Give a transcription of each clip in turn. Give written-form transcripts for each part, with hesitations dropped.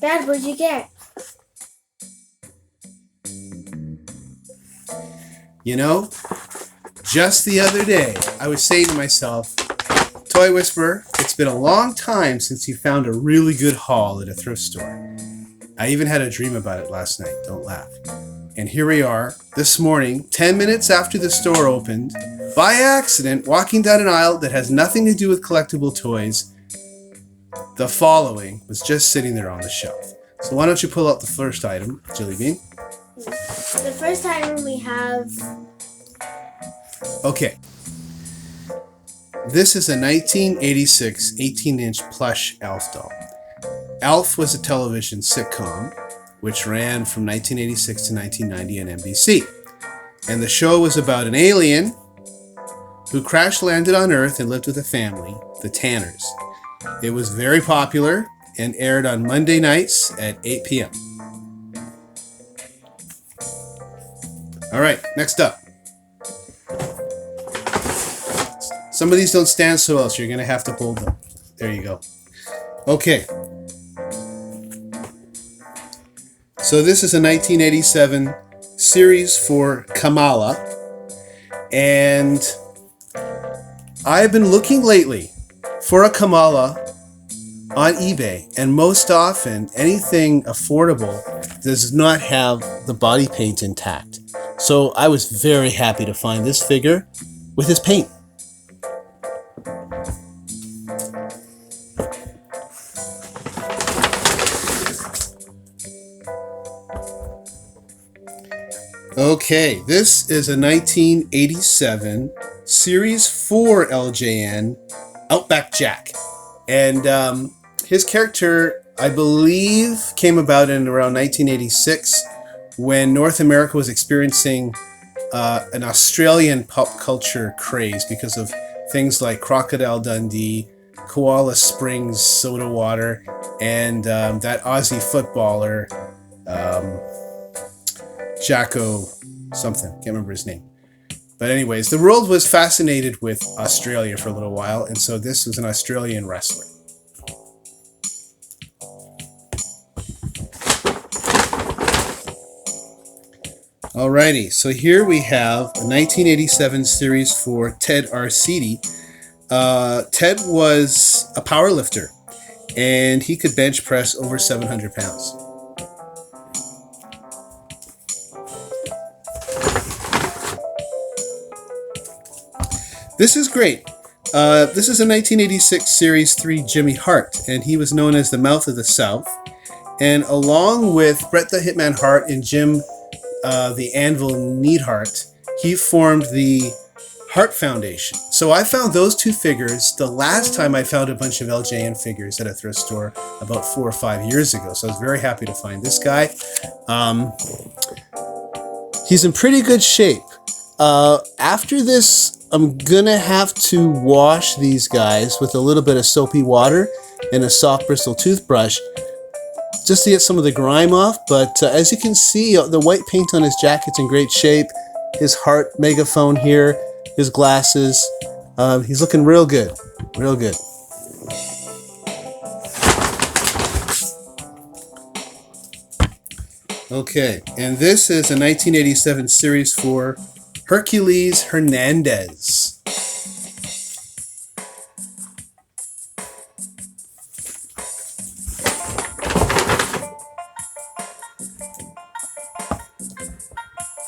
Dad, what'd you get? You know, just the other day, I was saying to myself, Toy Whisperer, it's been a long time since you found a really good haul at a thrift store. I even had a dream about it last night, don't laugh. And here we are, this morning, 10 minutes after the store opened, by accident, walking down an aisle that has nothing to do with collectible toys. The following was just sitting there on the shelf. So why don't you pull out the first item, Jelly Bean? The first item we have... Okay. This is a 1986 18-inch plush Elf doll. Elf was a television sitcom which ran from 1986 to 1990 on NBC. And the show was about an alien who crash-landed on Earth and lived with a family, the Tanners. It was very popular and aired on Monday nights at 8 p.m. All right, next up. Some of these don't stand so well, so you're going to have to hold them. There you go. Okay. So this is a 1987 Series 4 Kamala. And I've been looking lately for a Kamala on eBay. And most often, anything affordable does not have the body paint intact. So I was very happy to find this figure with his paint. Okay, this is a 1987 Series 4 LJN Outback Jack. And his character, I believe, came about in around 1986 when North America was experiencing an Australian pop culture craze because of things like Crocodile Dundee, Koala Springs soda water, and that Aussie footballer, Jacko something, can't remember his name. But anyways, the world was fascinated with Australia for a little while, and so this was an Australian wrestler. Alrighty, so here we have a 1987 Series 4 Ted Arcidi. Ted was a power lifter, and he could bench press over 700 pounds. This is great. This is a 1986 Series 3 Jimmy Hart, and he was known as the Mouth of the South. And along with Bret the Hitman Hart and Jim the Anvil Neidhart, he formed the Hart Foundation. So I found those two figures the last time I found a bunch of LJN figures at a thrift store about 4 or 5 years ago. So I was very happy to find this guy. He's in pretty good shape. After this, I'm gonna have to wash these guys with a little bit of soapy water and a soft bristle toothbrush just to get some of the grime off. But as you can see, the white paint on his jacket's in great shape. His Hart megaphone here, his glasses. He's looking real good, real good. Okay, and this is a 1987 Series 4 Hercules Hernandez.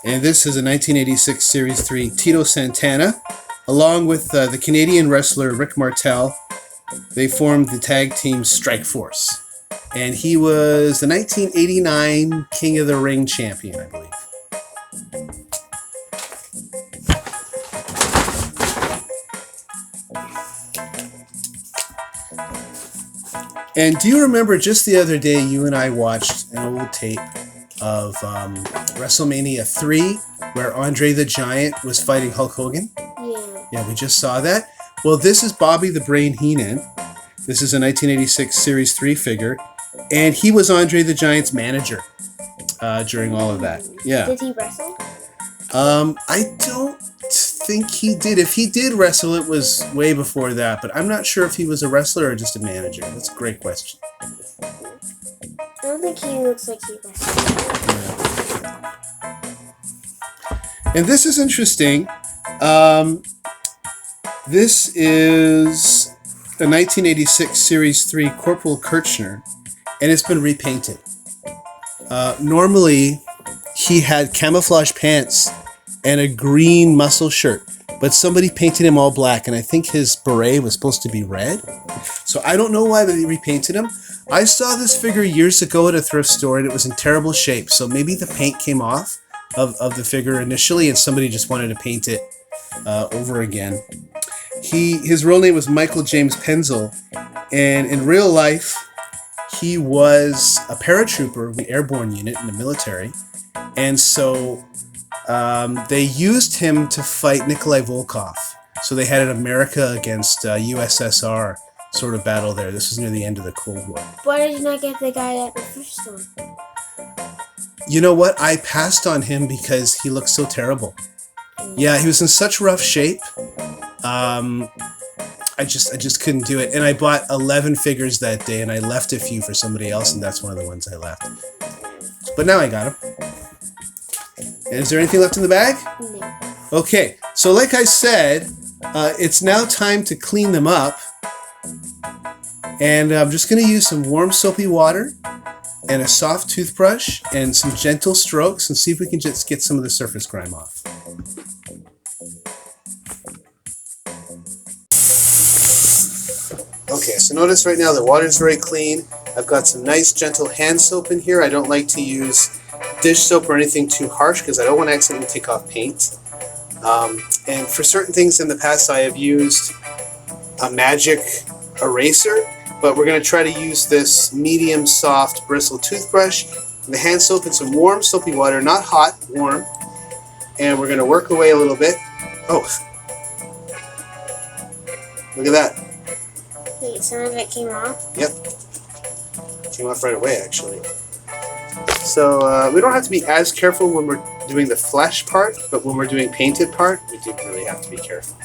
And this is a 1986 Series 3 Tito Santana. Along with the Canadian wrestler Rick Martel, they formed the tag team Strike Force. And he was the 1989 King of the Ring champion, I believe. And do you remember just the other day you and I watched an old tape of WrestleMania 3 where Andre the Giant was fighting Hulk Hogan? Yeah. Yeah, we just saw that. Well, this is Bobby the Brain Henan. This is a 1986 Series 3 figure. And he was Andre the Giant's manager during all of that. Yeah. Did he wrestle? I don't think he did. If he did wrestle, it was way before that. But I'm not sure if he was a wrestler or just a manager. That's a great question. don't think he looks like he was. And this is interesting. This is a 1986 Series 3 Corporal Kirchner, and it's been repainted. Normally, he had camouflage pants and a green muscle shirt, but somebody painted him all black, and I think his beret was supposed to be red. So I don't know why they repainted him. I saw this figure years ago at a thrift store, and it was in terrible shape, so maybe the paint came off of the figure initially, and somebody just wanted to paint it over again. His real name was Michael James Penzel, and in real life, he was a paratrooper, the airborne unit in the military, and so they used him to fight Nikolai Volkov. So they had an America against USSR sort of battle there. This was near the end of the Cold War. Why did you not get the guy at the thrift store? You know what? I passed on him because he looked so terrible. Yeah, he was in such rough shape. I just couldn't do it. And I bought 11 figures that day, and I left a few for somebody else, and that's one of the ones I left. But now I got him. And is there anything left in the bag? No. Okay, so like I said, it's now time to clean them up. And I'm just going to use some warm soapy water and a soft toothbrush and some gentle strokes and see if we can just get some of the surface grime off. Okay, so notice right now the water is very clean. I've got some nice gentle hand soap in here. I don't like to use dish soap or anything too harsh because I don't want to accidentally take off paint. And for certain things in the past I have used a magic eraser, but we're going to try to use this medium soft bristle toothbrush, the hand soap and some warm soapy water, not hot, warm, and we're going to work away a little bit. Oh, look at that. Wait, some of it came off? Yep. Came off right away, actually. So we don't have to be as careful when we're doing the flesh part, but when we're doing painted part, we do really have to be careful.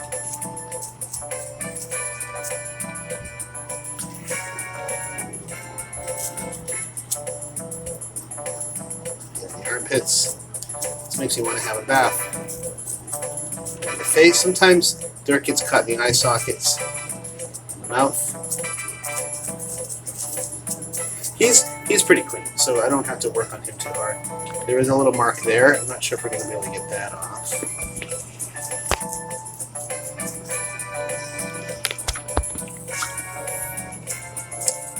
The armpits. This makes me want to have a bath. And the face, sometimes dirt gets cut in the eye sockets. Mouth. He's pretty clean, so I don't have to work on him too hard. There is a little mark there. I'm not sure if we're going to be able to get that off.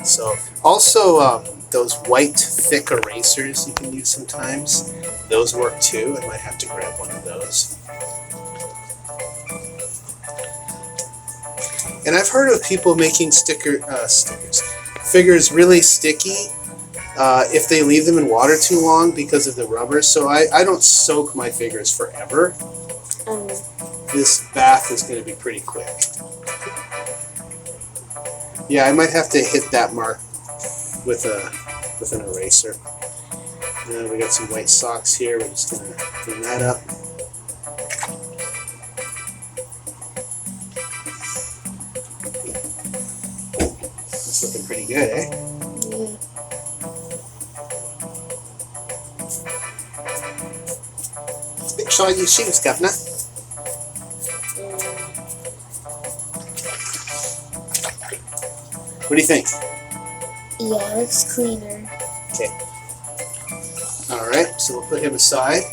So also those white thick erasers you can use sometimes. Those work too. I might have to grab one of those. And I've heard of people making figures really sticky if they leave them in water too long because of the rubber. So I don't soak my figures forever. This bath is going to be pretty quick. Yeah, I might have to hit that mark with an eraser. And we got some white socks here. We're just going to clean that up. Looking pretty good, eh? Yeah. Big shiny shoes, Governor. What do you think? Yeah, it looks cleaner. Okay. Alright, so we'll put him aside.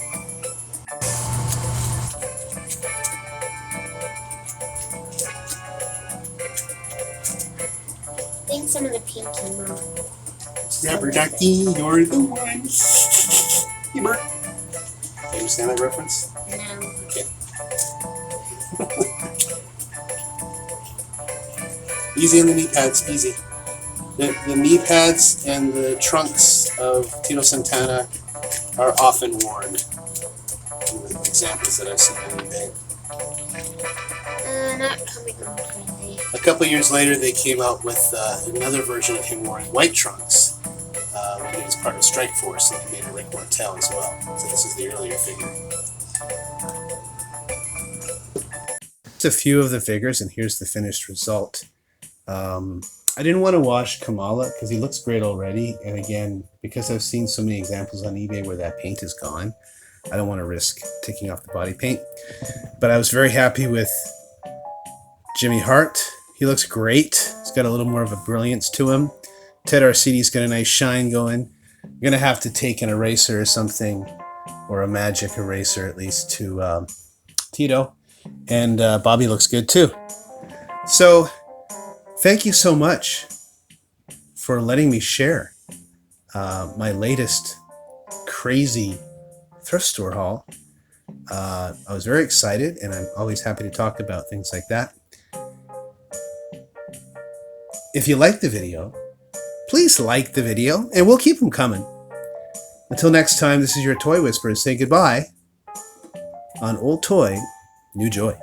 I think some of the pink came off. Rubber ducky, you're the one. You burnt. You understand that reference? No. Okay. Easy on the knee pads, easy. The knee pads and the trunks of Tito Santana are often worn. The examples that I've seen on eBay. Not coming off really. A couple years later, they came out with another version of him wearing white trunks when he was part of Strike Force, and they made a Rick Martel as well. So this is the earlier figure. Just a few of the figures, and here's the finished result. I didn't want to wash Kamala because he looks great already. And again, because I've seen so many examples on eBay where that paint is gone, I don't want to risk taking off the body paint. But I was very happy with Jimmy Hart. He looks great. He's got a little more of a brilliance to him. Ted Arcidi's got a nice shine going. I'm going to have to take an eraser or something, or a magic eraser at least, to Tito. And Bobby looks good too. So thank you so much for letting me share my latest crazy thrift store haul. I was very excited, and I'm always happy to talk about things like that. If you like the video, please like the video, and we'll keep them coming. Until next time, this is your Toy Whisperer. Say goodbye on Old Toy, New Joy.